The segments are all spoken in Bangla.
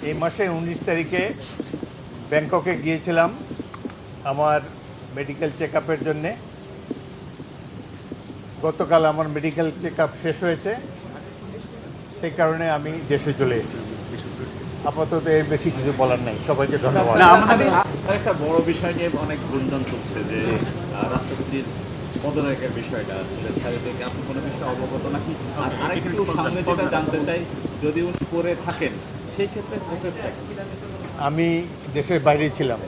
এই মাসের 19 তারিখে ব্যাংককে গিয়েছিলাম আমার মেডিকেল চেক আপের জন্যে। গতকাল আমার মেডিকেল চেক আপ শেষ হয়েছে, সেই কারণে আমি দেশে চলে এসেছি। আপাতত এর বেশি কিছু বলার নাই। সবাইকে ধন্যবাদ। একটা বড় বিষয় নিয়ে অনেক গুঞ্জন চলছে যে রাষ্ট্রপতির পদত্যাগের বিষয়টা আপনি কোনো বিষয়ে অবগত নাকি? আর আরেকটু সামনে যেটা জানতে চাই, যদি উনি করে থাকেন সেই ক্ষেত্রে প্রসেসটা কি? আমি দেশের বাইরে ছিলাম,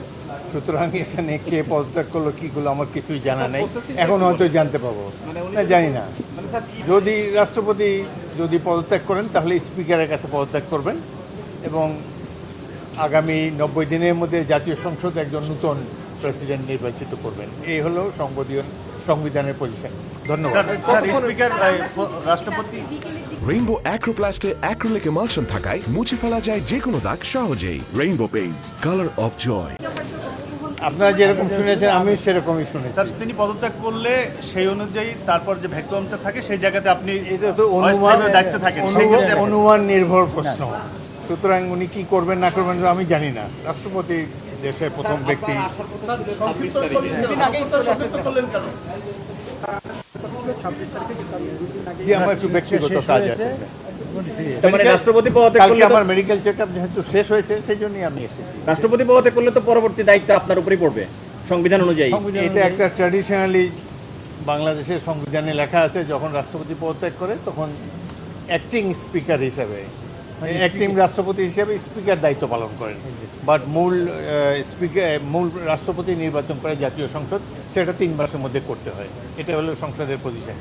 সুতরাং এখানে কে পদত্যাগ করলো কী করলো আমার কিছুই জানা নেই। এখন হয়তো জানতে পাবো, না জানি না। যদি রাষ্ট্রপতি যদি পদত্যাগ করেন তাহলে স্পিকারের কাছে পদত্যাগ করবেন এবং আগামী 90 দিনের মধ্যে জাতীয় সংসদ একজন নতুন প্রেসিডেন্ট নির্বাচিত করবেন। এই হলো সংবিধানের পজিশন। ধন্যবাদ। রাষ্ট্রপতি রেইনবো অ্যাক্রোপ্লাস্টে অ্যাক্রিলিক এমালশন থাকায় মুছে ফেলা যায় যে কোনো দাগ সহজেই। Rainbow paints, colour of joy. আপনারা যেরকম শুনেছেন আমি সেরকমই শুনেছি। স্যার, তিনি পদত্যাগ করলে সেই অনুযায়ী তারপর যে ভ্যাকুয়ামটা থাকে সেই জায়গাতে আপনি এটা তো দায়িত্বে থাকেন, সেই ক্ষেত্রে অনুমান নির্ভর প্রশ্ন। সুতরাং উনি কি করবেন না করবেন আমি জানি না। রাষ্ট্রপতি দেশের প্রথম ব্যক্তি। যে আমার একটু ব্যক্তিগত কাজ আছে। কালকে আমার মেডিকেল চেক আপ যেহেতু শেষ হয়েছে সেই জন্যই আমি এসেছি। রাষ্ট্রপতি পদত্যাগ করলে তো পরবর্তী দায়িত্ব আপনার উপরই পড়বে সংবিধান অনুযায়ী। এটা একটা ট্র্যাডিশনালি বাংলাদেশের সংবিধানে লেখা আছে, যখন রাষ্ট্রপতি পদত্যাগ করে তখন অ্যাক্টিং স্পিকার হিসাবে, অ্যাক্টিং রাষ্ট্রপতি হিসেবে স্পিকার দায়িত্ব পালন করেন। বাট মূল রাষ্ট্রপতি নির্বাচন করে জাতীয় সংসদ, সেটা 3 মাসের মধ্যে করতে হয়। এটা হলো সংসদের পজিশন।